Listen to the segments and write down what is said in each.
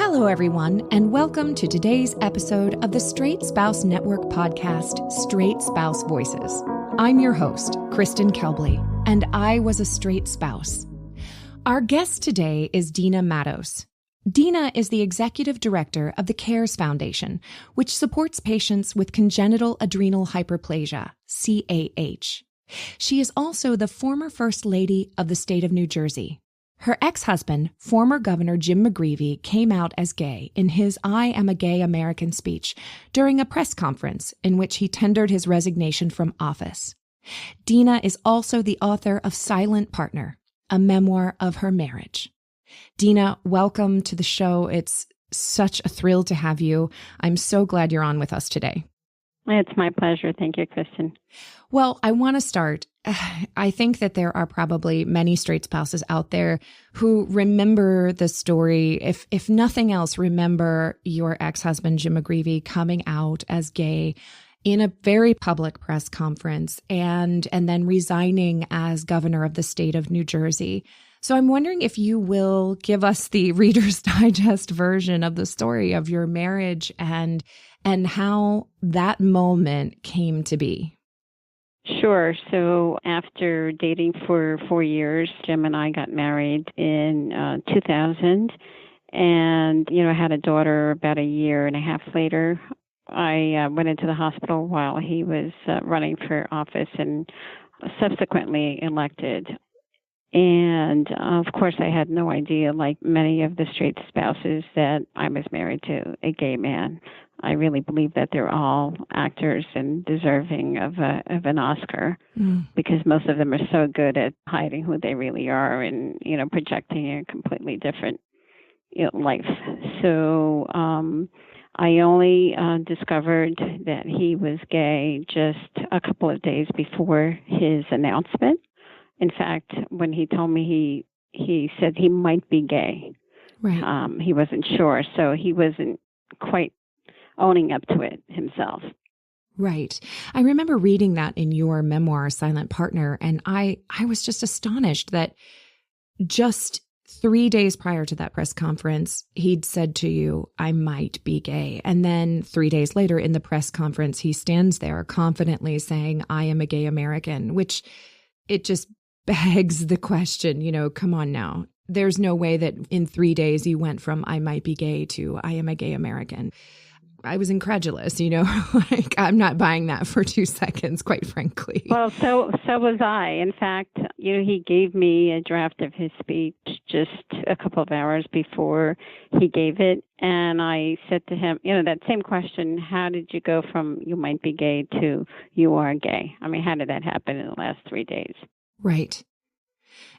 Hello, everyone, and welcome to today's episode of the Straight Spouse Network podcast, Straight Spouse Voices. I'm your host, Kristen Kelbley, and I was a straight spouse. Our guest today is Dina Matos. Dina is the executive director of the CARES Foundation, which supports patients with congenital adrenal hyperplasia, CAH. She is also the former First Lady of the state of New Jersey. Her ex-husband, former Governor Jim McGreevey, came out as gay in his I Am a Gay American speech during a press conference in which he tendered his resignation from office. Dina is also the author of Silent Partner, a memoir of her marriage. Dina, welcome to the show. It's such a thrill to have you. I'm so glad you're on with us today. It's my pleasure. Thank you, Kristen. Well, I want to start. I think that there are probably many straight spouses out there who remember the story. If nothing else, remember your ex-husband, Jim McGreevey, coming out as gay in a very public press conference and then resigning as governor of the state of New Jersey. So I'm wondering if you will give us the Reader's Digest version of the story of your marriage and how that moment came to be. Sure. So after dating for 4 years, Jim and I got married in 2000 and, I had a daughter about a year and a half later. I went into the hospital while he was running for office and subsequently elected. And of course, I had no idea, like many of the straight spouses, that I was married to a gay man. I really believe that they're all actors and deserving of an Oscar because most of them are so good at hiding who they really are and, projecting a completely different life. So I only discovered that he was gay just a couple of days before his announcement. In fact, when he told me he said he might be gay. Right. He wasn't sure, so he wasn't quite owning up to it himself. Right. I remember reading that in your memoir, Silent Partner, and I was just astonished that just 3 days prior to that press conference, he'd said to you, I might be gay. And then 3 days later in the press conference, he stands there confidently saying, I am a gay American, which it just begs the question, come on now. There's no way that in 3 days you went from I might be gay to I am a gay American. I was incredulous, like I'm not buying that for 2 seconds, quite frankly. Well, so was I. In fact, he gave me a draft of his speech just a couple of hours before he gave it. And I said to him, that same question, how did you go from you might be gay to you are gay? I mean, how did that happen in the last 3 days? Right.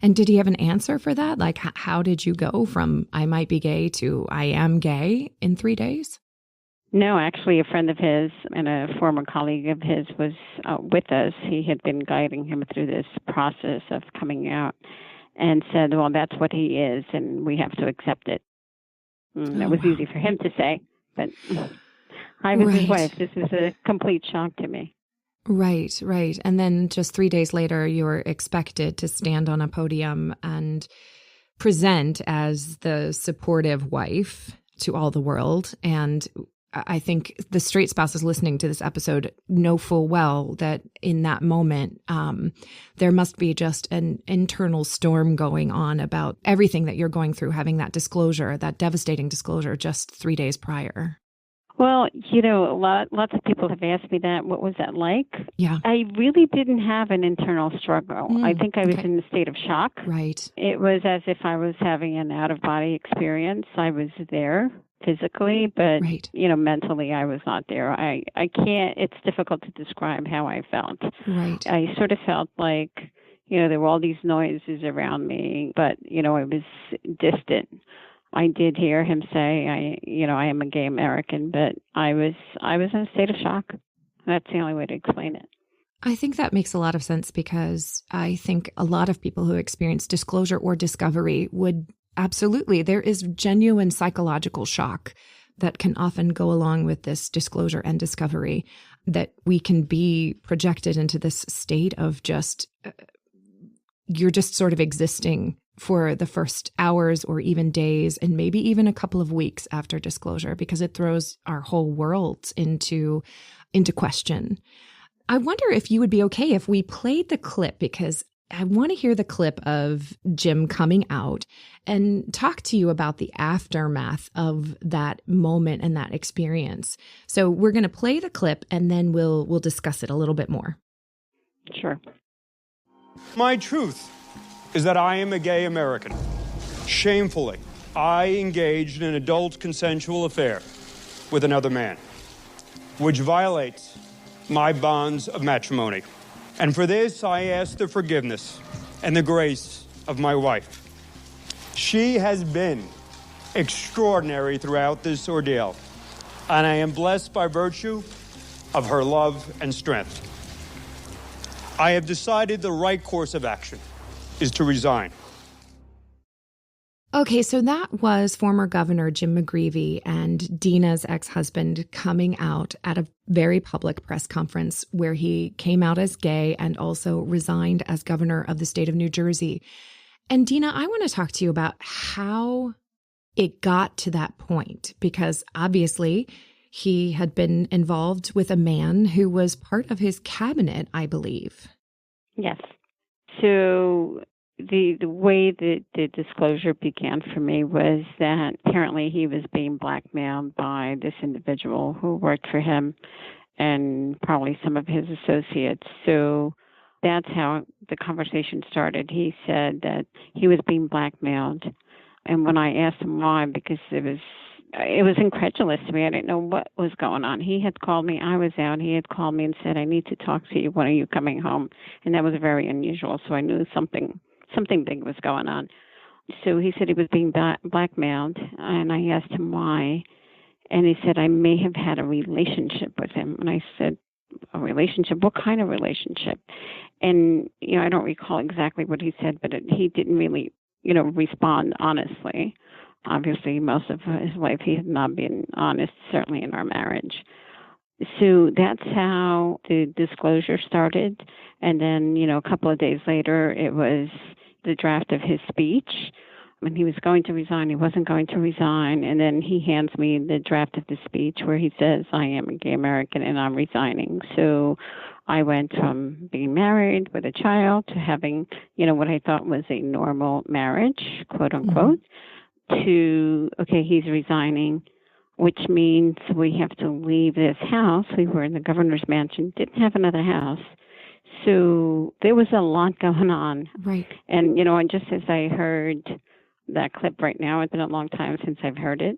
And did he have an answer for that? Like, how did you go from I might be gay to I am gay in 3 days? No, actually, a friend of his and a former colleague of his was with us. He had been guiding him through this process of coming out and said, well, that's what he is, and we have to accept it. That was easy for him to say, but I was his wife. This was a complete shock to me. Right. And then just 3 days later, you're expected to stand on a podium and present as the supportive wife to all the world. And I think the straight spouses listening to this episode know full well that in that moment, there must be just an internal storm going on about everything that you're going through, having that disclosure, that devastating disclosure just 3 days prior. Well, lots of people have asked me that. What was that like? Yeah. I really didn't have an internal struggle. I think I was in a state of shock. Right. It was as if I was having an out-of-body experience. I was there physically, but, mentally I was not there. I can't, it's difficult to describe how I felt. Right. I sort of felt like, there were all these noises around me, but, it was distant. I did hear him say, I am a gay American, but I was in a state of shock. That's the only way to explain it. I think that makes a lot of sense because I think a lot of people who experience disclosure or discovery would absolutely, there is genuine psychological shock that can often go along with this disclosure and discovery, that we can be projected into this state of just, you're just sort of existing for the first hours or even days, and maybe even a couple of weeks after disclosure, because it throws our whole world into question. I wonder if you would be okay if we played the clip, because I want to hear the clip of Jim coming out and talk to you about the aftermath of that moment and that experience. So we're going to play the clip and then we'll discuss it a little bit more. Sure. My truth is that I am a gay American. Shamefully, I engaged in an adult consensual affair with another man, which violates my bonds of matrimony. And for this, I ask the forgiveness and the grace of my wife. She has been extraordinary throughout this ordeal, and I am blessed by virtue of her love and strength. I have decided the right course of action is to resign. Okay, so that was former Governor Jim McGreevey and Dina's ex-husband coming out at a very public press conference where he came out as gay and also resigned as governor of the state of New Jersey. And Dina, I want to talk to you about how it got to that point, because obviously he had been involved with a man who was part of his cabinet, I believe. Yes. So the way that the disclosure began for me was that apparently he was being blackmailed by this individual who worked for him and probably some of his associates. So that's how the conversation started. He said that he was being blackmailed. And when I asked him why, because it was incredulous to me. I didn't know what was going on. He had called me. I was out. He had called me and said, I need to talk to you. When are you coming home? And that was very unusual. So I knew something big was going on. So he said he was being blackmailed. And I asked him why. And he said, I may have had a relationship with him. And I said, a relationship? What kind of relationship? And, I don't recall exactly what he said, but he didn't really, respond honestly. Obviously, most of his life he had not been honest, certainly in our marriage. So that's how the disclosure started. And then, a couple of days later, it was the draft of his speech. When he was going to resign, he wasn't going to resign. And then he hands me the draft of the speech where he says, I am a gay American and I'm resigning. So I went from being married with a child to having, what I thought was a normal marriage, quote unquote, to, okay, he's resigning, which means we have to leave this house. We were in the governor's mansion, didn't have another house. So there was a lot going on. Right. And, just as I heard that clip right now, it's been a long time since I've heard it.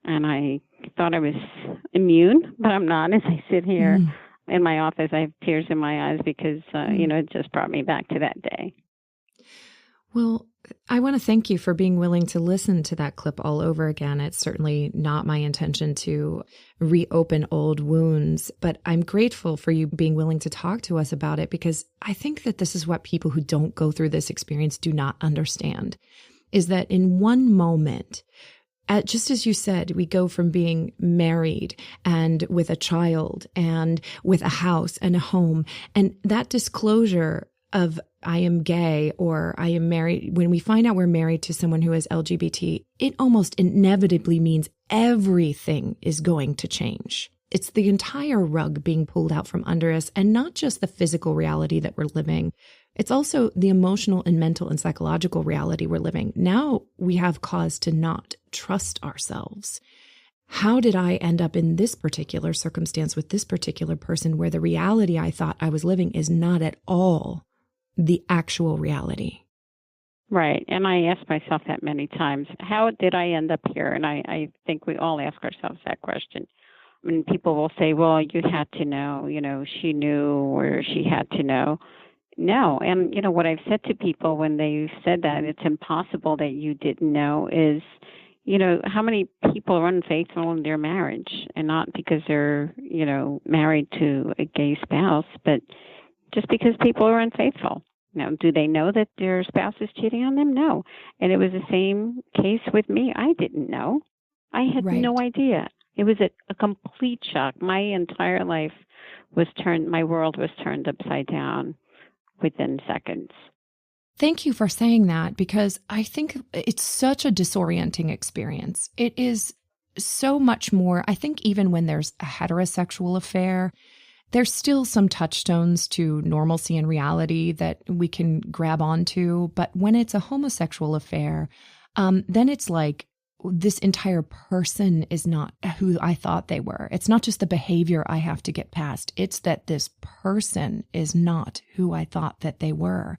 And I thought I was immune, but I'm not. As I sit here in my office, I have tears in my eyes because, it just brought me back to that day. Well, I want to thank you for being willing to listen to that clip all over again. It's certainly not my intention to reopen old wounds, but I'm grateful for you being willing to talk to us about it, because I think that this is what people who don't go through this experience do not understand, is that in one moment, just as you said, we go from being married and with a child and with a house and a home, and that disclosure of I am gay or I am married, when we find out we're married to someone who is LGBT, it almost inevitably means everything is going to change. It's the entire rug being pulled out from under us, and not just the physical reality that we're living. It's also the emotional and mental and psychological reality we're living. Now we have cause to not trust ourselves. How did I end up in this particular circumstance with this particular person where the reality I thought I was living is not at all the actual reality? Right. And I asked myself that many times. How did I end up here? And I think we all ask ourselves that question. I mean, people will say, well, you had to know, she knew or she had to know. No. And, what I've said to people when they've said that it's impossible that you didn't know is, how many people are unfaithful in their marriage, and not because they're, married to a gay spouse, but just because people are unfaithful. Now, do they know that their spouse is cheating on them? No. And it was the same case with me. I didn't know. I had no idea. It was a complete shock. My entire life my world was turned upside down within seconds. Thank you for saying that, because I think it's such a disorienting experience. It is so much more. I think even when there's a heterosexual affair, there's still some touchstones to normalcy and reality that we can grab onto. But when it's a homosexual affair, then it's like this entire person is not who I thought they were. It's not just the behavior I have to get past. It's that this person is not who I thought that they were.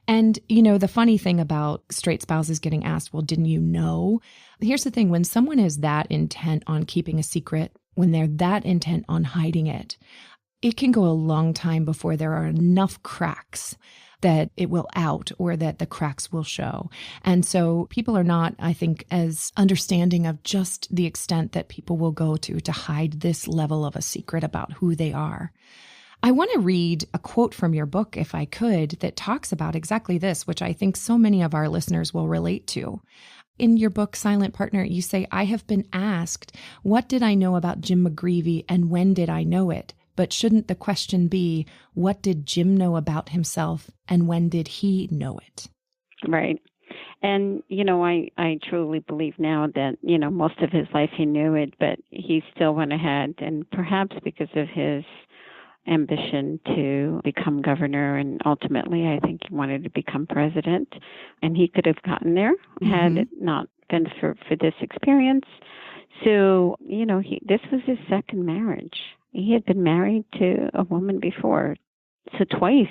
And, the funny thing about straight spouses getting asked, well, didn't you know? Here's the thing. When someone is that intent on keeping a secret, when they're that intent on hiding it, it can go a long time before there are enough cracks that it will out or that the cracks will show. And so people are not, I think, as understanding of just the extent that people will go to hide this level of a secret about who they are. I want to read a quote from your book, if I could, that talks about exactly this, which I think so many of our listeners will relate to. In your book, Silent Partner, you say, I have been asked, what did I know about Jim McGreevy and when did I know it? But shouldn't the question be, what did Jim know about himself and when did he know it? Right. And, I truly believe now that, most of his life he knew it, but he still went ahead, and perhaps because of his ambition to become governor, and ultimately I think he wanted to become president, and he could have gotten there had it not been for this experience. So, this was his second marriage. He had been married to a woman before, so twice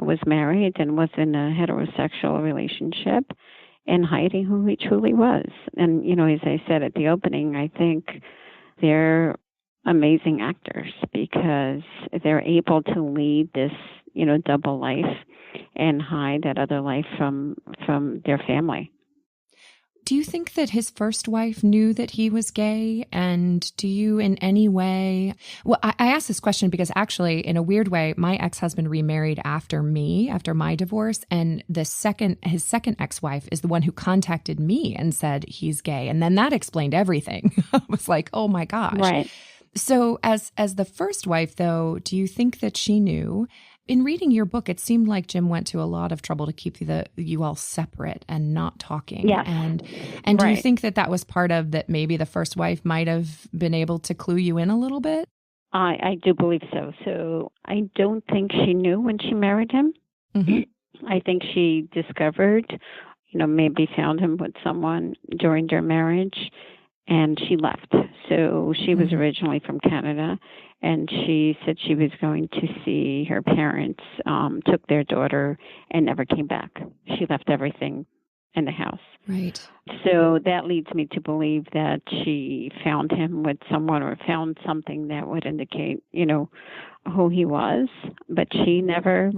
was married and was in a heterosexual relationship and hiding who he truly was. And, as I said at the opening, I think they're amazing actors because they're able to lead this, double life and hide that other life from their family. Do you think that his first wife knew that he was gay? And do you in any way... Well, I asked this question because actually, in a weird way, my ex-husband remarried after my divorce. And his second ex-wife is the one who contacted me and said he's gay. And then that explained everything. I was like, oh my gosh. Right. So as the first wife, though, do you think that she knew? In reading your book, it seemed like Jim went to a lot of trouble to keep you all separate and not talking. Yes. And right. Do you think that was part of that? Maybe the first wife might have been able to clue you in a little bit? I do believe so. So I don't think she knew when she married him. Mm-hmm. I think she discovered, maybe found him with someone during their marriage, and she left. So she was originally from Canada, and she said she was going to see her parents, took their daughter, and never came back. She left everything in the house. Right. So that leads me to believe that she found him with someone or found something that would indicate, who he was. But she never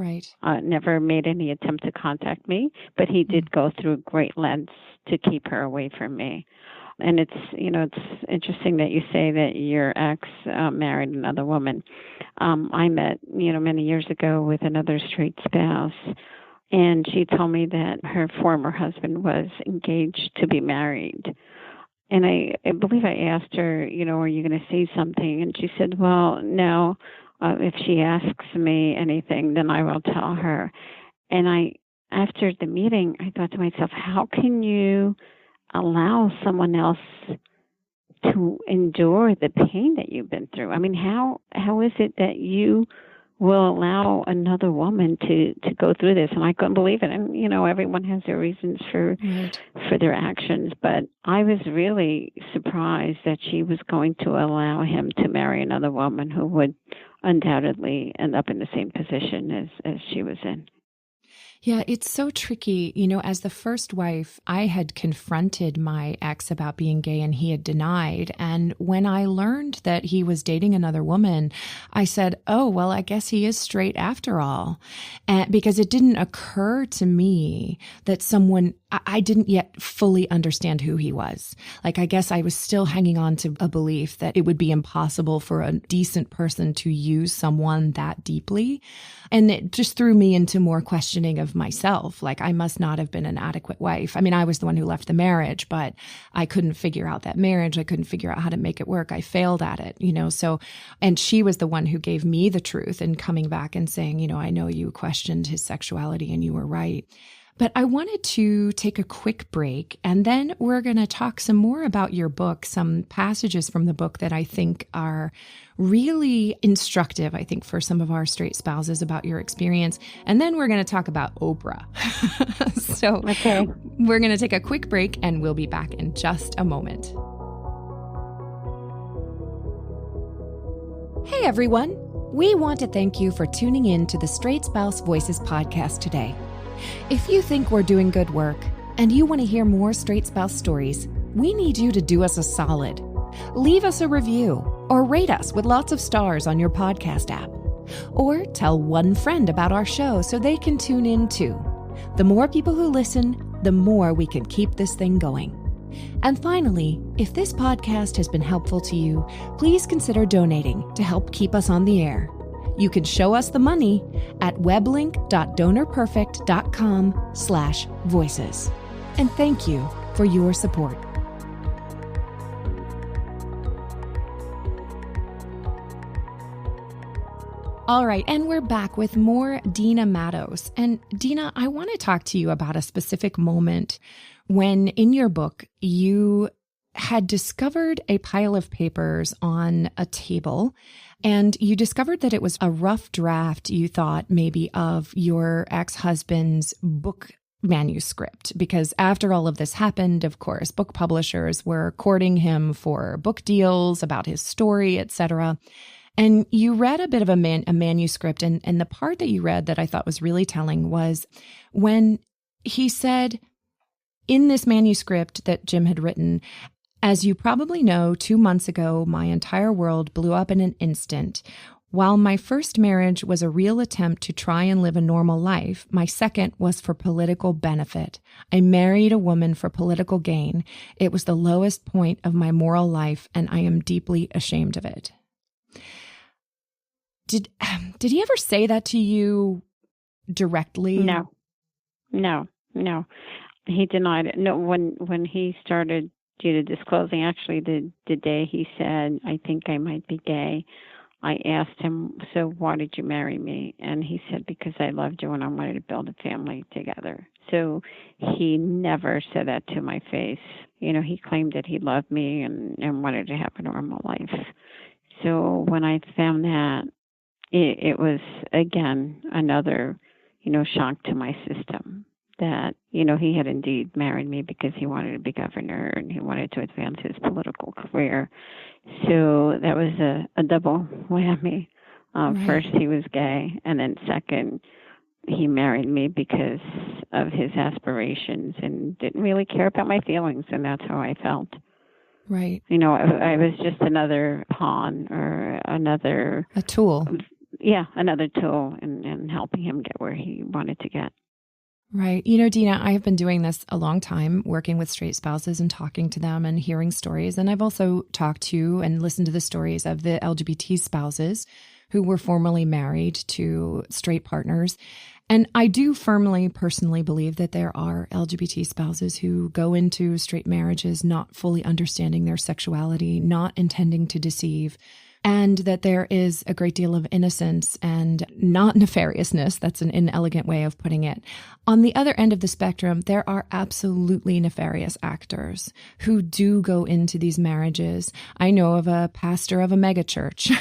made any attempt to contact me. But he did go through great lengths to keep her away from me. And it's interesting that you say that your ex married another woman. I met, many years ago with another straight spouse, and she told me that her former husband was engaged to be married. And I believe I asked her, are you going to say something? And she said, well, no, if she asks me anything, then I will tell her. And after the meeting, I thought to myself, how can you allow someone else to endure the pain that you've been through? I mean, how is it that you will allow another woman to go through this? And I couldn't believe it. And, everyone has their reasons for their actions. But I was really surprised that she was going to allow him to marry another woman who would undoubtedly end up in the same position as she was in. Yeah, it's so tricky. As the first wife, I had confronted my ex about being gay and he had denied. And when I learned that he was dating another woman, I said, oh, well, I guess he is straight after all. And because it didn't occur to me that I didn't yet fully understand who he was. Like, I guess I was still hanging on to a belief that it would be impossible for a decent person to use someone that deeply. And it just threw me into more questioning of myself. Like, I must not have been an adequate wife. I mean, I was the one who left the marriage, but I couldn't figure out that marriage. I couldn't figure out how to make it work. I failed at it, so, and she was the one who gave me the truth and coming back and saying, I know you questioned his sexuality and you were right. But I wanted to take a quick break, and then we're going to talk some more about your book, some passages from the book that I think are really instructive, I think, for some of our straight spouses about your experience. And then we're going to talk about Oprah. So Okay. We're going to take a quick break, and we'll be back in just a moment. Hey, everyone. We want to thank you for tuning in to the Straight Spouse Voices podcast today. If you think we're doing good work and you want to hear more straight spouse stories, we need you to do us a solid. Leave us a review or rate us with lots of stars on your podcast app. Or tell one friend about our show so they can tune in too. The more people who listen, the more we can keep this thing going. And finally, if this podcast has been helpful to you, please consider donating to help keep us on the air. You can show us the money at weblink.donorperfect.com/voices. And thank you for your support. All right, and we're back with more Dina Matos. And Dina, I want to talk to you about a specific moment when in your book you had discovered a pile of papers on a table, and you discovered that it was a rough draft, you thought maybe, of your ex-husband's book manuscript. Because after all of this happened, of course, book publishers were courting him for book deals about his story, etc. And you read a bit of a manuscript, and the part that you read that I thought was really telling was when he said in this manuscript that Jim had written, "As you probably know, 2 months ago, my entire world blew up in an instant. While my first marriage was a real attempt to try and live a normal life, my second was for political benefit. I married a woman for political gain. It was the lowest point of my moral life, and I am deeply ashamed of it." Did he ever say that to you directly? No. He denied it. No, when he started disclosing, actually the day he said, "I think I might be gay," I asked him, "So why did you marry me?" And he said, "Because I loved you and I wanted to build a family together." So he never said that to my face. He claimed that he loved me and wanted to have a normal life. So when I found that, it was, again, another, shock to my system that, he had indeed married me because he wanted to be governor and he wanted to advance his political career. So that was a double whammy. Right. First, he was gay, and then second, he married me because of his aspirations and didn't really care about my feelings, and that's how I felt. Right. I was just another pawn or a tool. Yeah, another tool in helping him get where he wanted to get. Right. Dina, I have been doing this a long time, working with straight spouses and talking to them and hearing stories. And I've also talked to and listened to the stories of the LGBT spouses who were formerly married to straight partners. And I do firmly, personally believe that there are LGBT spouses who go into straight marriages not fully understanding their sexuality, not intending to deceive, and that there is a great deal of innocence and not nefariousness. That's an inelegant way of putting it. On the other end of the spectrum, there are absolutely nefarious actors who do go into these marriages. I know of a pastor of a megachurch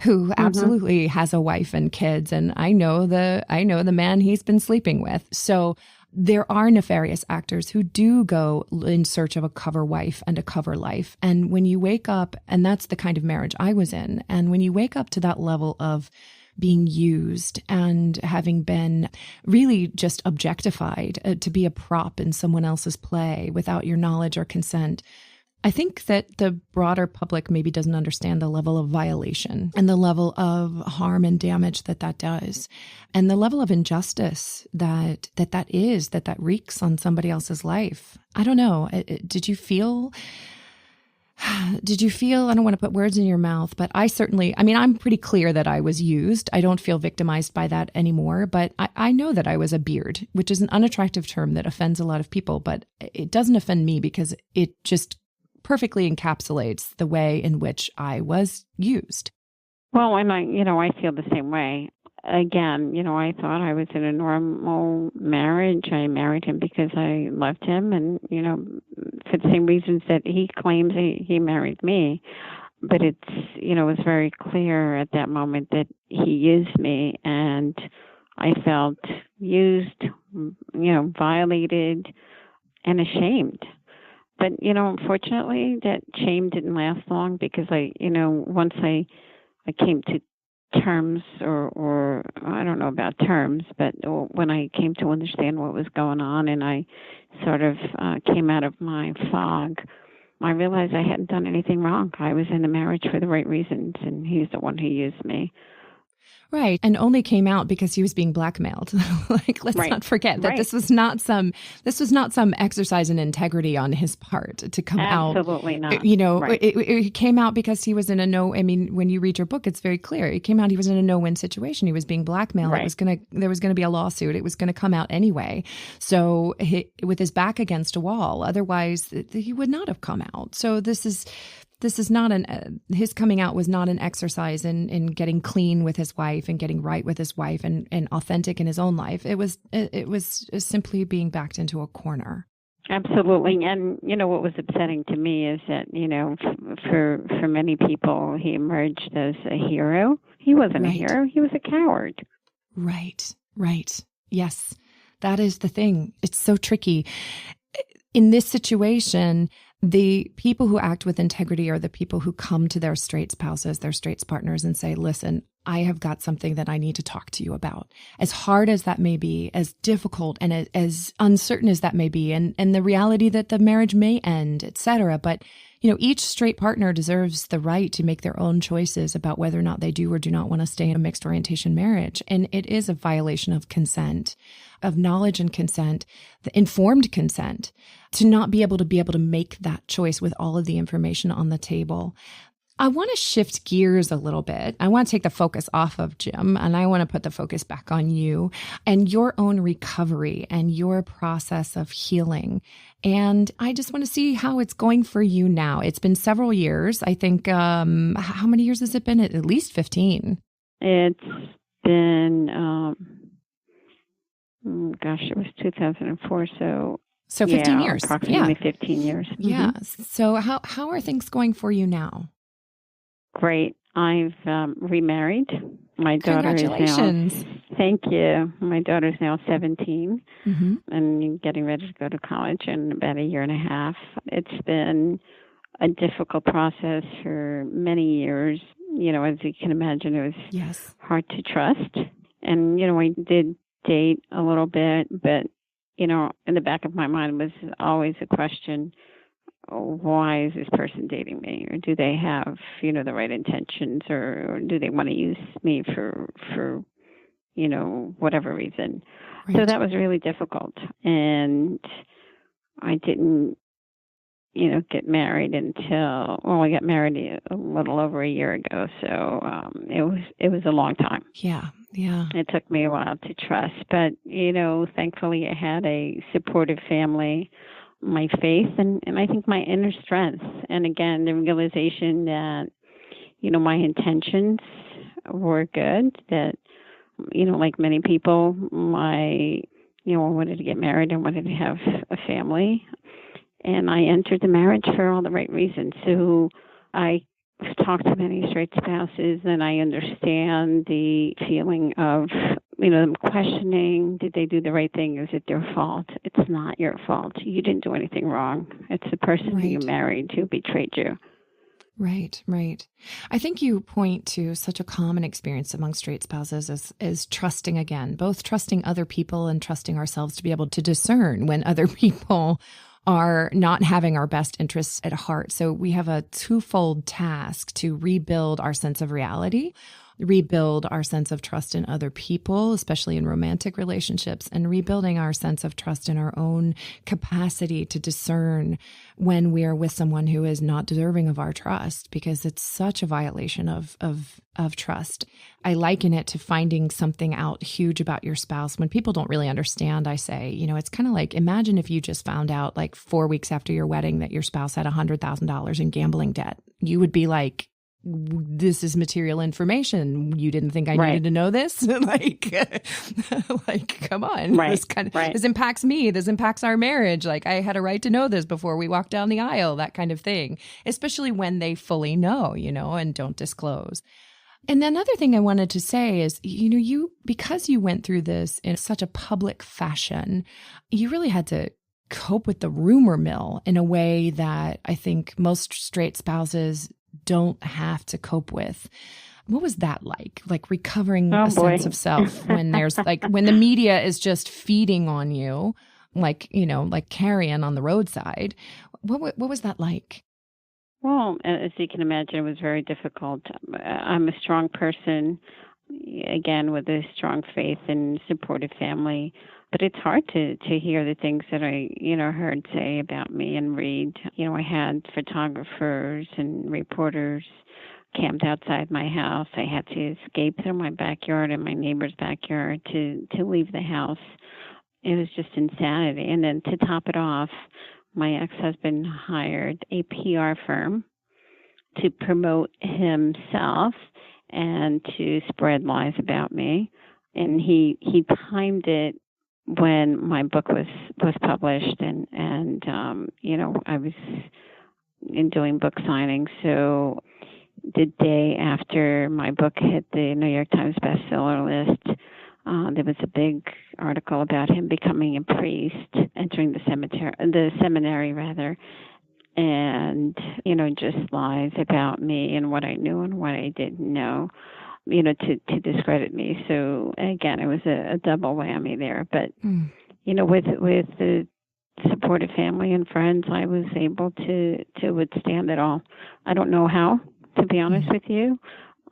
who absolutely has a wife and kids, and I know the man he's been sleeping with. So there are nefarious actors who do go in search of a cover wife and a cover life. And when you wake up, and that's the kind of marriage I was in, and when you wake up to that level of being used and having been really just objectified to be a prop in someone else's play without your knowledge or consent, I think that the broader public maybe doesn't understand the level of violation and the level of harm and damage that does, and the level of injustice that wreaks on somebody else's life. I don't know. Did you feel, I don't want to put words in your mouth, but I'm pretty clear that I was used. I don't feel victimized by that anymore, but I know that I was a beard, which is an unattractive term that offends a lot of people, but it doesn't offend me because it just perfectly encapsulates the way in which I was used. Well, and I feel the same way. again, I thought I was in a normal marriage. I married him because I loved him, and, for the same reasons that he claims he married me. But it was very clear at that moment that he used me, and I felt used, violated and ashamed. But, unfortunately, that shame didn't last long because once I came to terms, or I don't know about terms, but when I came to understand what was going on and I sort of came out of my fog, I realized I hadn't done anything wrong. I was in the marriage for the right reasons, and he's the one who used me. Right. And only came out because he was being blackmailed. Let's not forget that this was not some exercise in integrity on his part to come out. Absolutely not. It came out because he was in when you read your book, it's very clear. It came out he was in a no-win situation. He was being blackmailed. Right. There was going to be a lawsuit. It was going to come out anyway. So with his back against a wall, otherwise he would not have come out. So this is not his coming out was not an exercise in getting clean with his wife and getting right with his wife and authentic in his own life. It was simply being backed into a corner. Absolutely. And, what was upsetting to me is that, for many people, he emerged as a hero. He wasn't a hero. He was a coward. Right. Yes, that is the thing. It's so tricky. In this situation, the people who act with integrity are the people who come to their straight spouses, their straight partners, and say, listen, I have got something that I need to talk to you about. As hard as that may be, as difficult and as uncertain as that may be, and the reality that the marriage may end, et cetera. But, each straight partner deserves the right to make their own choices about whether or not they do or do not want to stay in a mixed orientation marriage. And it is a violation of consent, of knowledge and consent, the informed consent, to not be able to make that choice with all of the information on the table. I want to shift gears a little bit. I want to take the focus off of Jim, and I want to put the focus back on you and your own recovery and your process of healing. And I just want to see how it's going for you now. It's been several years. I think, how many years has it been? At least 15. It's been, it was 2004. So 15 years. Approximately 15 years. Mm-hmm. Yeah. So how are things going for you now? Great. I've remarried. My daughter is now. Congratulations. Thank you. My daughter's now 17 and getting ready to go to college in about a year and a half. It's been a difficult process for many years. As you can imagine, it was hard to trust. And, I did date a little bit, but, in the back of my mind was always a question, why is this person dating me? Or do they have, the right intentions, or do they want to use me for whatever reason? Right. So that was really difficult. And I didn't, get married until, I got married a little over a year ago. So it was a long time. Yeah. It took me a while to trust. But, thankfully I had a supportive family, my faith, and I think my inner strength. And again, the realization that, my intentions were good, that, like many people, I wanted to get married and wanted to have a family. And I entered the marriage for all the right reasons. So I talked to many straight spouses, and I understand the feeling of, them questioning, did they do the right thing? Is it their fault? It's not your fault. You didn't do anything wrong. It's the person who you married who betrayed you. Right. I think you point to such a common experience among straight spouses as trusting again, both trusting other people and trusting ourselves to be able to discern when other people are not having our best interests at heart. So we have a twofold task to rebuild our sense of reality, rebuild our sense of trust in other people, especially in romantic relationships, and rebuilding our sense of trust in our own capacity to discern when we are with someone who is not deserving of our trust, because it's such a violation of trust. I liken it to finding something out huge about your spouse. When people don't really understand, I say, it's kind of like, imagine if you just found out like 4 weeks after your wedding that your spouse had $100,000 in gambling debt. You would be like, this is material information. You didn't think I needed to know this? like, come on. Right. This impacts me. This impacts our marriage. Like, I had a right to know this before we walked down the aisle, that kind of thing, especially when they fully know, and don't disclose. And another thing I wanted to say is, because you went through this in such a public fashion, you really had to cope with the rumor mill in a way that I think most straight spouses don't have to cope with. What was that like? Like recovering a sense of self when there's when the media is just feeding on you, like carrion on the roadside. What was that like? Well, as you can imagine, it was very difficult. I'm a strong person, again, with a strong faith and supportive family. But it's hard to hear the things that I, heard say about me and read. I had photographers and reporters camped outside my house. I had to escape through my backyard and my neighbor's backyard to leave the house. It was just insanity. And then to top it off, my ex-husband hired a PR firm to promote himself and to spread lies about me. And he timed it when my book was published, and I was doing book signings. So the day after my book hit the New York Times bestseller list, there was a big article about him becoming a priest, entering the seminary rather, and just lies about me and what I knew and what I didn't know. To discredit me. So again, it was a double whammy there. But with the supportive family and friends, I was able to withstand it all. I don't know how, to be honest with you.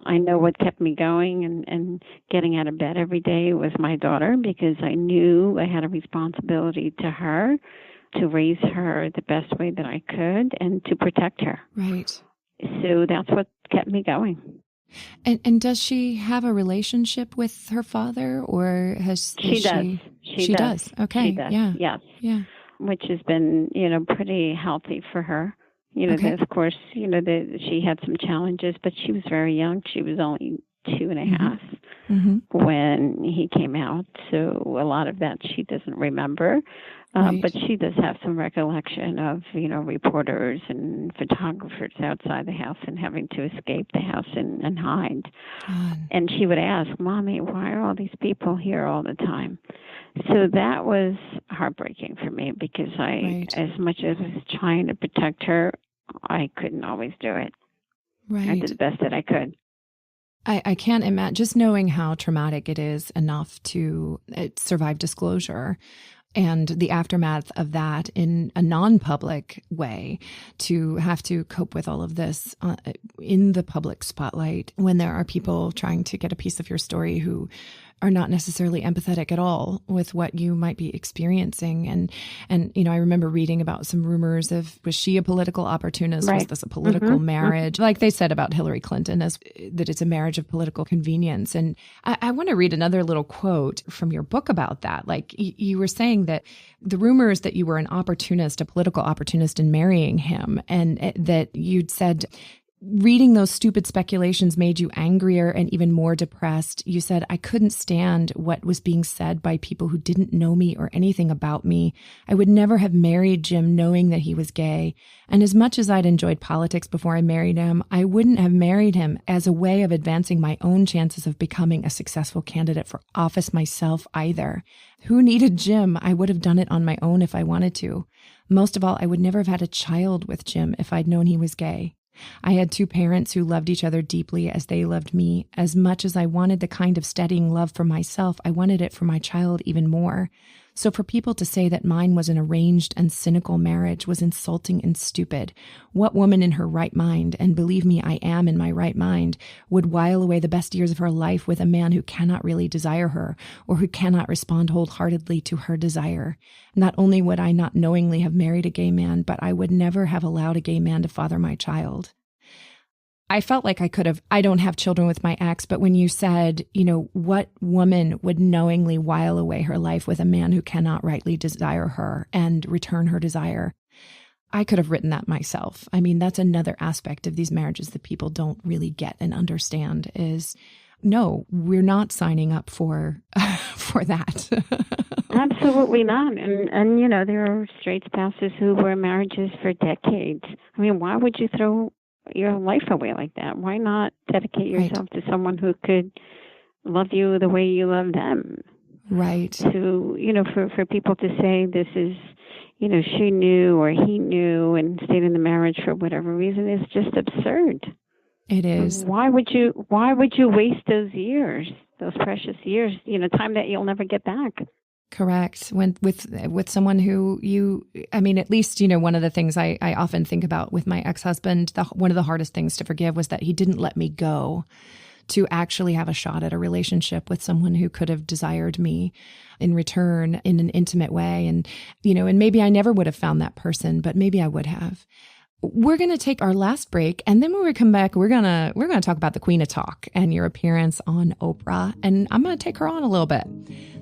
I know what kept me going and getting out of bed every day was my daughter, because I knew I had a responsibility to her to raise her the best way that I could and to protect her. Right. So that's what kept me going. And does she have a relationship with her father, or she does? She does. Okay. She does. Yeah. Yes. Yeah. Which has been, pretty healthy for her. Okay. Of course, she had some challenges, but she was very young. She was only 2.5 when he came out. So a lot of that she doesn't remember. Right. But she does have some recollection of, reporters and photographers outside the house and having to escape the house and hide. God. And she would ask, Mommy, why are all these people here all the time? So that was heartbreaking for me, because as much as I was trying to protect her, I couldn't always do it. Right. I did the best that I could. I can't imagine, just knowing how traumatic it is enough to survive disclosure and the aftermath of that in a non-public way, to have to cope with all of this in the public spotlight when there are people trying to get a piece of your story who are not necessarily empathetic at all with what you might be experiencing. And I remember reading about some rumors of, was she a political opportunist? Right. Was this a political marriage? Like they said about Hillary Clinton, that it's a marriage of political convenience. And I want to read another little quote from your book about that. Like you were saying that the rumors that you were an opportunist, a political opportunist in marrying him, and that you'd said, reading those stupid speculations made you angrier and even more depressed. You said, I couldn't stand what was being said by people who didn't know me or anything about me. I would never have married Jim knowing that he was gay. And as much as I'd enjoyed politics before I married him, I wouldn't have married him as a way of advancing my own chances of becoming a successful candidate for office myself either. Who needed Jim? I would have done it on my own if I wanted to. Most of all, I would never have had a child with Jim if I'd known he was gay. I had two parents who loved each other deeply as they loved me. As much as I wanted the kind of steadying love for myself, I wanted it for my child even more. So for people to say that mine was an arranged and cynical marriage was insulting and stupid. What woman in her right mind, and believe me, I am in my right mind, would while away the best years of her life with a man who cannot really desire her, or who cannot respond wholeheartedly to her desire? Not only would I not knowingly have married a gay man, but I would never have allowed a gay man to father my child. I felt like I don't have children with my ex, but when you said, what woman would knowingly while away her life with a man who cannot rightly desire her and return her desire? I could have written that myself. I mean, that's another aspect of these marriages that people don't really get and understand is, no, we're not signing up for for that. Absolutely not. And there are straight spouses who were marriages for decades. I mean, why would you throw your life away like that? Why not dedicate yourself to someone who could love you the way you love them? Right. For people to say this is, she knew or he knew and stayed in the marriage for whatever reason is just absurd. It is. Why would you waste those years, those precious years, time that you'll never get back? Correct. With someone who at least, one of the things I often think about with my ex-husband, one of the hardest things to forgive was that he didn't let me go to actually have a shot at a relationship with someone who could have desired me in return in an intimate way. And maybe I never would have found that person, but maybe I would have. We're going to take our last break, and then when we come back, we're going to talk about the Queen of Talk and your appearance on Oprah, and I'm going to take her on a little bit.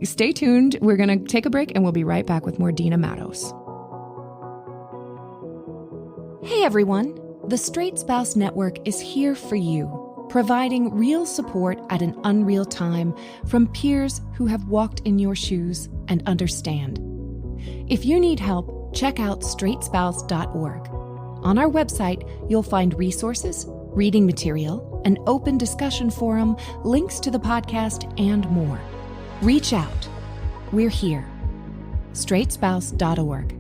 Stay tuned. We're going to take a break, and we'll be right back with more Dina Matos. Hey everyone, the Straight Spouse Network is here for you, providing real support at an unreal time from peers who have walked in your shoes and understand. If you need help, check out straightspouse.org. On our website, you'll find resources, reading material, an open discussion forum, links to the podcast, and more. Reach out. We're here. straightspouse.org.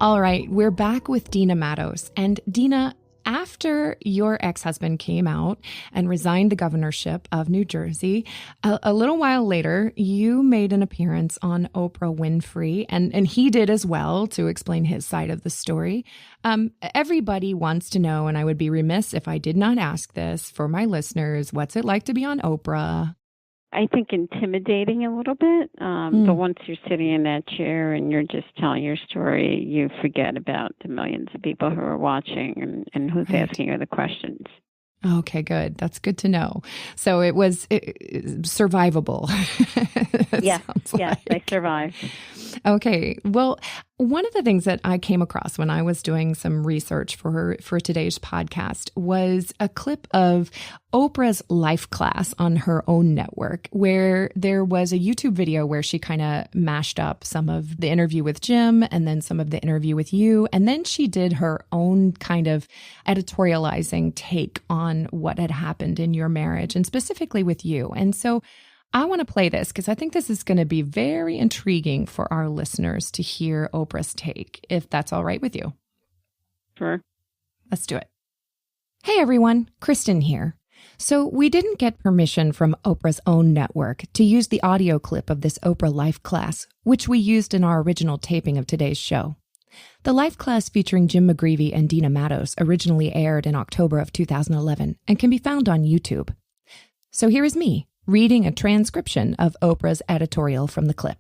All right, we're back with Dina Matos. And Dina, after your ex-husband came out and resigned the governorship of New Jersey, a little while later, you made an appearance on Oprah Winfrey, and he did as well to explain his side of the story. Everybody wants to know, and I would be remiss if I did not ask this for my listeners, what's it like to be on Oprah? I think intimidating a little bit. But once you're sitting in that chair and you're just telling your story, you forget about the millions of people who are watching and who's asking you the questions. Okay, good. That's good to know. So it was survivable. Yes, I survived. Okay. Well, one of the things that I came across when I was doing some research for today's podcast was a clip of Oprah's life class on her own network, where there was a YouTube video where she kind of mashed up some of the interview with Jim and then some of the interview with you. And then she did her own kind of editorializing take on what had happened in your marriage and specifically with you. And so I want to play this because I think this is going to be very intriguing for our listeners to hear Oprah's take, if that's all right with you. Sure. Let's do it. Hey everyone, Kristen here. So we didn't get permission from Oprah's own network to use the audio clip of this Oprah Life class, which we used in our original taping of today's show. The Life class featuring Jim McGreevy and Dina Matos originally aired in October of 2011 and can be found on YouTube. So here is me reading a transcription of Oprah's editorial from the clip.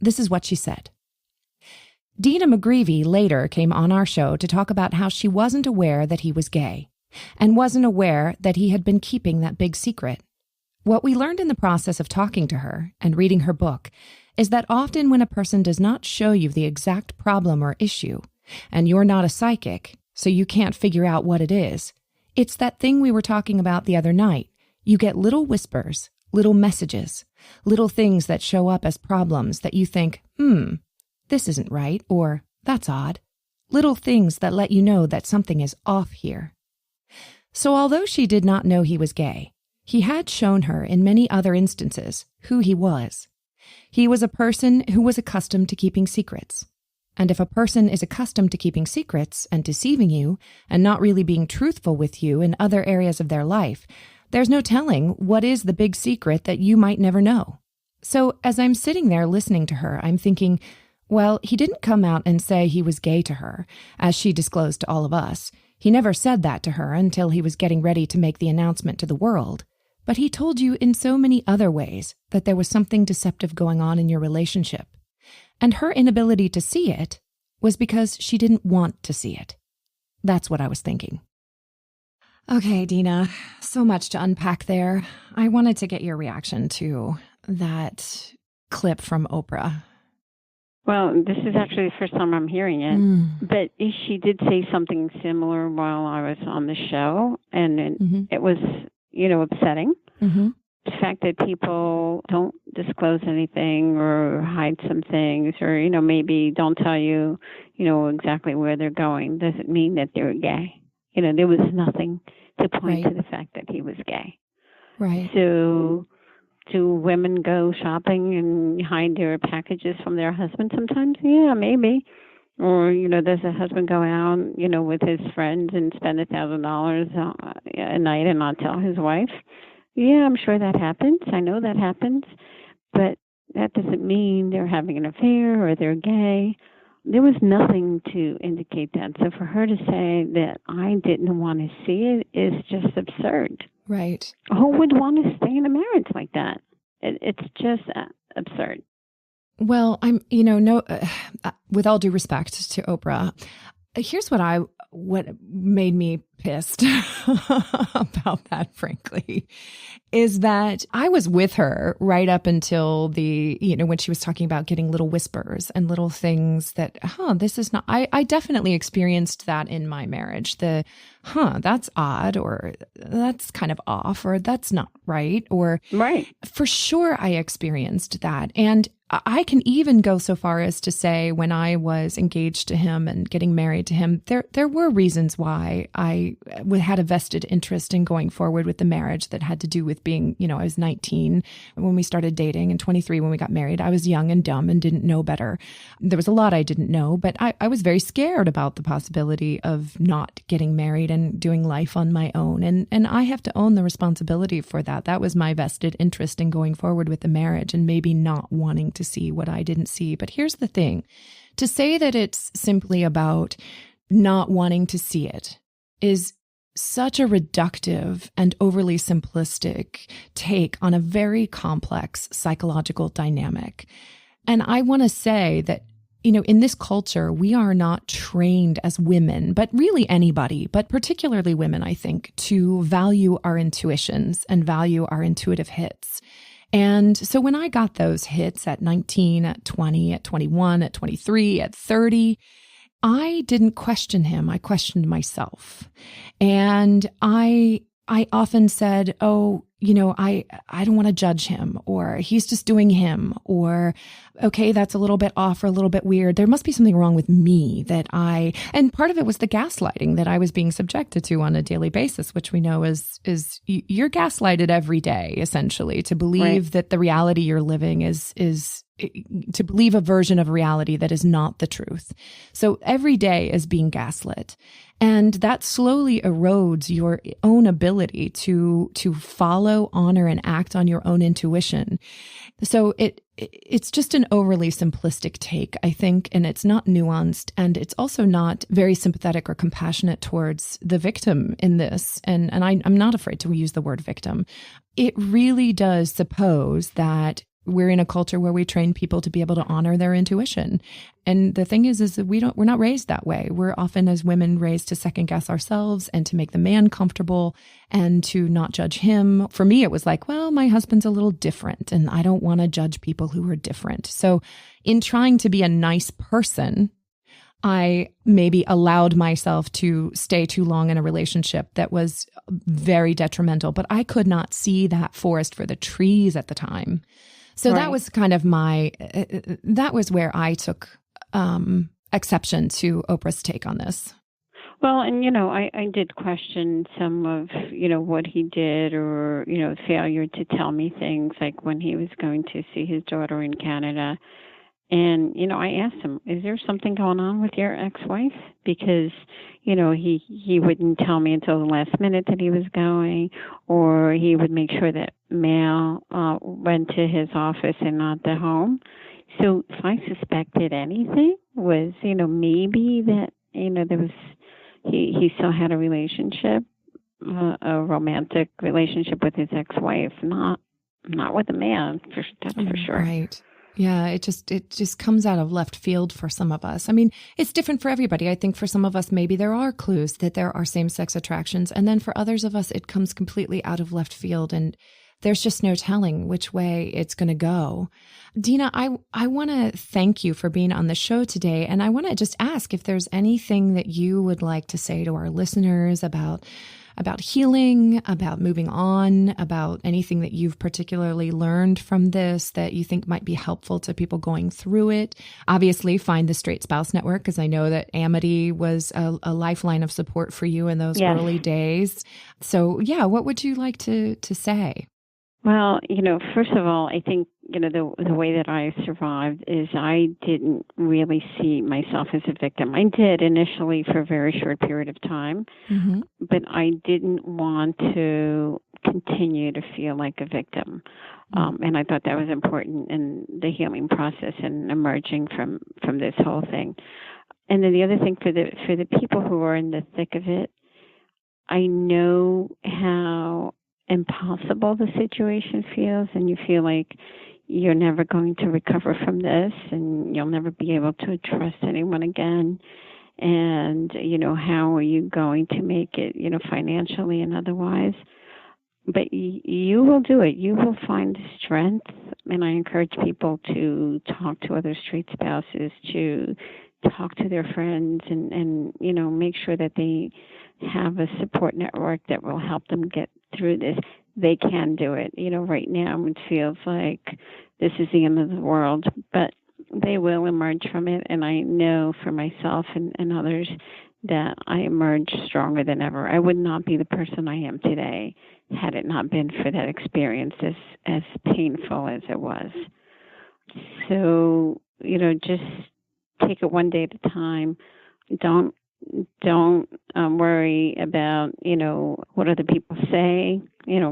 This is what she said. Dina McGreevy later came on our show to talk about how she wasn't aware that he was gay and wasn't aware that he had been keeping that big secret. What we learned in the process of talking to her and reading her book is that often when a person does not show you the exact problem or issue, and you're not a psychic, so you can't figure out what it is, it's that thing we were talking about the other night. You get little whispers, little messages, little things that show up as problems that you think, this isn't right, or that's odd. Little things that let you know that something is off here. So although she did not know he was gay, he had shown her in many other instances who he was. He was a person who was accustomed to keeping secrets. And if a person is accustomed to keeping secrets and deceiving you and not really being truthful with you in other areas of their life, there's no telling what is the big secret that you might never know. So as I'm sitting there listening to her, I'm thinking, well, he didn't come out and say he was gay to her, as she disclosed to all of us. He never said that to her until he was getting ready to make the announcement to the world. But he told you in so many other ways that there was something deceptive going on in your relationship. And her inability to see it was because she didn't want to see it. That's what I was thinking. Okay, Dina, so much to unpack there. I wanted to get your reaction to that clip from Oprah. Well, this is actually the first time I'm hearing it. But she did say something similar while I was on the show, and it was, upsetting. The fact that people don't disclose anything or hide some things or, maybe don't tell you, exactly where they're going doesn't mean that they're gay. There was nothing to point to the fact that he was gay. Right. So do women go shopping and hide their packages from their husband sometimes? Yeah, maybe. Or, does a husband go out, with his friends and spend $1,000 a night and not tell his wife? Yeah, I'm sure that happens. I know that happens. But that doesn't mean they're having an affair or they're gay. There was nothing to indicate that. So for her to say that I didn't want to see it is just absurd. Right. Who would want to stay in a marriage like that? It's just absurd. Well, with all due respect to Oprah, here's what made me pissed about that, frankly, is that I was with her right up until when she was talking about getting little whispers and little things that, this is not, I definitely experienced that in my marriage. That's odd, or that's kind of off, or that's not right, or right. For sure I experienced that. And I can even go so far as to say when I was engaged to him and getting married to him, there were reasons why I had a vested interest in going forward with the marriage that had to do with being, I was 19 when we started dating and 23 when we got married. I was young and dumb and didn't know better. There was a lot I didn't know, but I was very scared about the possibility of not getting married and doing life on my own. And I have to own the responsibility for that. That was my vested interest in going forward with the marriage and maybe not wanting to see what I didn't see. But here's the thing. To say that it's simply about not wanting to see it is such a reductive and overly simplistic take on a very complex psychological dynamic. And I want to say that, in this culture, we are not trained as women, but really anybody, but particularly women, I think, to value our intuitions and value our intuitive hits. And so when I got those hits at 19, at 20, at 21, at 23, at 30, I didn't question him. I questioned myself. And I often said, I don't want to judge him, or he's just doing him, or, okay, that's a little bit off or a little bit weird. There must be something wrong with me and part of it was the gaslighting that I was being subjected to on a daily basis, which we know is you're gaslighted every day, essentially, to believe that the reality you're living is to believe a version of reality that is not the truth. So every day is being gaslit. And that slowly erodes your own ability to follow, honor, and act on your own intuition. So it's just an overly simplistic take, I think, and it's not nuanced, and it's also not very sympathetic or compassionate towards the victim in this. And I'm not afraid to use the word victim. It really does suppose that we're in a culture where we train people to be able to honor their intuition. And the thing is that we're not raised that way. We're often, as women, raised to second guess ourselves and to make the man comfortable and to not judge him. For me, it was like, well, my husband's a little different and I don't want to judge people who are different. So in trying to be a nice person, I maybe allowed myself to stay too long in a relationship that was very detrimental, but I could not see that forest for the trees at the time. So that was kind of that was where I took exception to Oprah's take on this. Well, and, I did question some of, what he did or, failure to tell me things like when he was going to see his daughter in Canada. And, I asked him, is there something going on with your ex-wife? Because, he wouldn't tell me until the last minute that he was going, or he would make sure that mail went to his office and not the home. So if I suspected anything was, maybe that, there was, he still had a relationship, a romantic relationship with his ex-wife, not with a man, that's for sure. Right. Yeah, it just comes out of left field for some of us. I mean, it's different for everybody. I think for some of us, maybe there are clues that there are same-sex attractions. And then for others of us, it comes completely out of left field. And there's just no telling which way it's going to go. Dina, I want to thank you for being on the show today. And I want to just ask if there's anything that you would like to say to our listeners about healing, about moving on, about anything that you've particularly learned from this that you think might be helpful to people going through it. Obviously, find the Straight Spouse Network, because I know that Amity was a lifeline of support for you in those early days. So yeah, what would you like to say? Well, first of all, I think, the way that I survived is I didn't really see myself as a victim. I did initially for a very short period of time, but I didn't want to continue to feel like a victim. And I thought that was important in the healing process and emerging from this whole thing. And then the other thing for the people who are in the thick of it, I know how impossible the situation feels, and you feel like you're never going to recover from this, and you'll never be able to trust anyone again. And, how are you going to make it, financially and otherwise? But you will do it. You will find strength. And I encourage people to talk to other straight spouses, to talk to their friends, and make sure that they have a support network that will help them get through this. They can do it. Right now it feels like this is the end of the world, but they will emerge from it. And I know for myself and others that I emerged stronger than ever. I would not be the person I am today had it not been for that experience, as painful as it was. So, just take it one day at a time. Don't worry about, what other people say.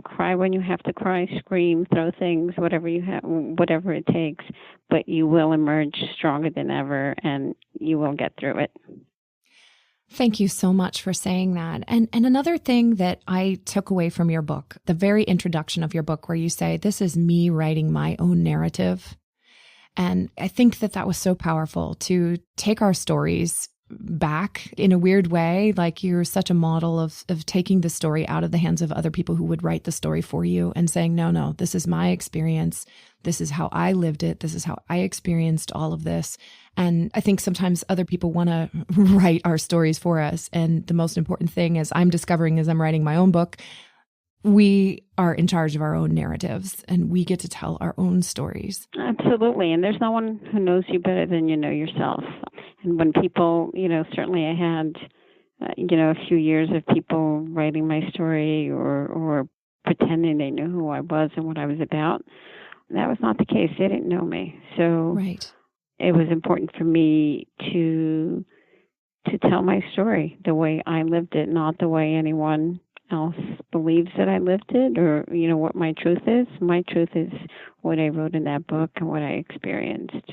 Cry when you have to cry, scream, throw things, whatever it takes. But you will emerge stronger than ever, and you will get through it. Thank you so much for saying that. And another thing that I took away from your book, the very introduction of your book, where you say, this is me writing my own narrative. And I think that was so powerful, to take our stories back in a weird way. Like, you're such a model of taking the story out of the hands of other people who would write the story for you and saying, no, this is my experience. This is how I lived it. This is how I experienced all of this. And I think sometimes other people want to write our stories for us. And the most important thing, as I'm discovering as I'm writing my own book, we are in charge of our own narratives, and we get to tell our own stories. Absolutely. And there's no one who knows you better than you know yourself. And when people, certainly I had, a few years of people writing my story or pretending they knew who I was and what I was about. That was not the case. They didn't know me. So right. It was important for me to tell my story the way I lived it, not the way anyone else believes that I lived it, or, what my truth is. My truth is what I wrote in that book and what I experienced.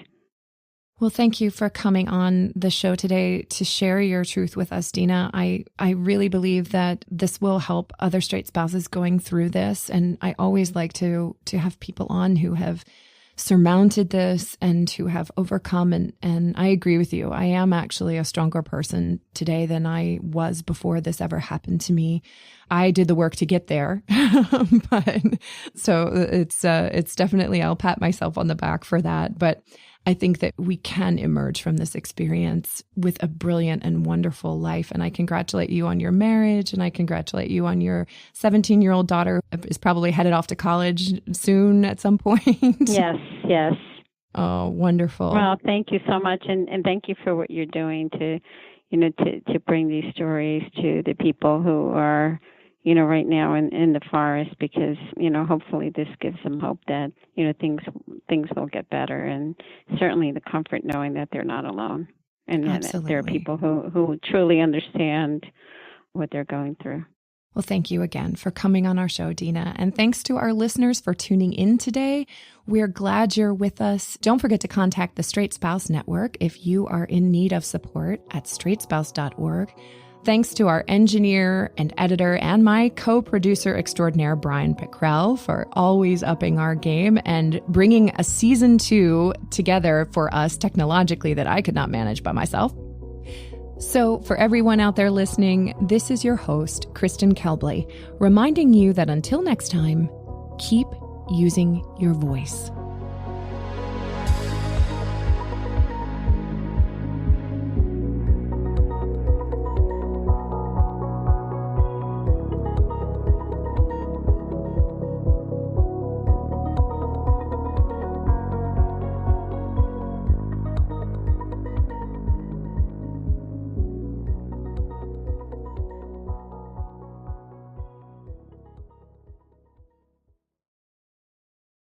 Well, thank you for coming on the show today to share your truth with us, Dina. I really believe that this will help other straight spouses going through this. And I always like to have people on who have surmounted this and who have overcome. And I agree with you. I am actually a stronger person today than I was before this ever happened to me. I did the work to get there. But so it's definitely, I'll pat myself on the back for that. But I think that we can emerge from this experience with a brilliant and wonderful life. And I congratulate you on your marriage, and I congratulate you on your 17-year-old daughter is probably headed off to college soon at some point. Yes. Oh, wonderful. Well, thank you so much. And thank you for what you're doing to bring these stories to the people who are, right now in the forest, because, hopefully this gives them hope that, things will get better, and certainly the comfort knowing that they're not alone, and that there are people who truly understand what they're going through. Well, thank you again for coming on our show, Dina. And thanks to our listeners for tuning in today. We're glad you're with us. Don't forget to contact the Straight Spouse Network if you are in need of support at straightspouse.org. Thanks to our engineer and editor and my co-producer extraordinaire, Brian Pickrell, for always upping our game and bringing a season 2 together for us technologically that I could not manage by myself. So for everyone out there listening, this is your host, Kristen Kelbley, reminding you that until next time, Keep using your voice.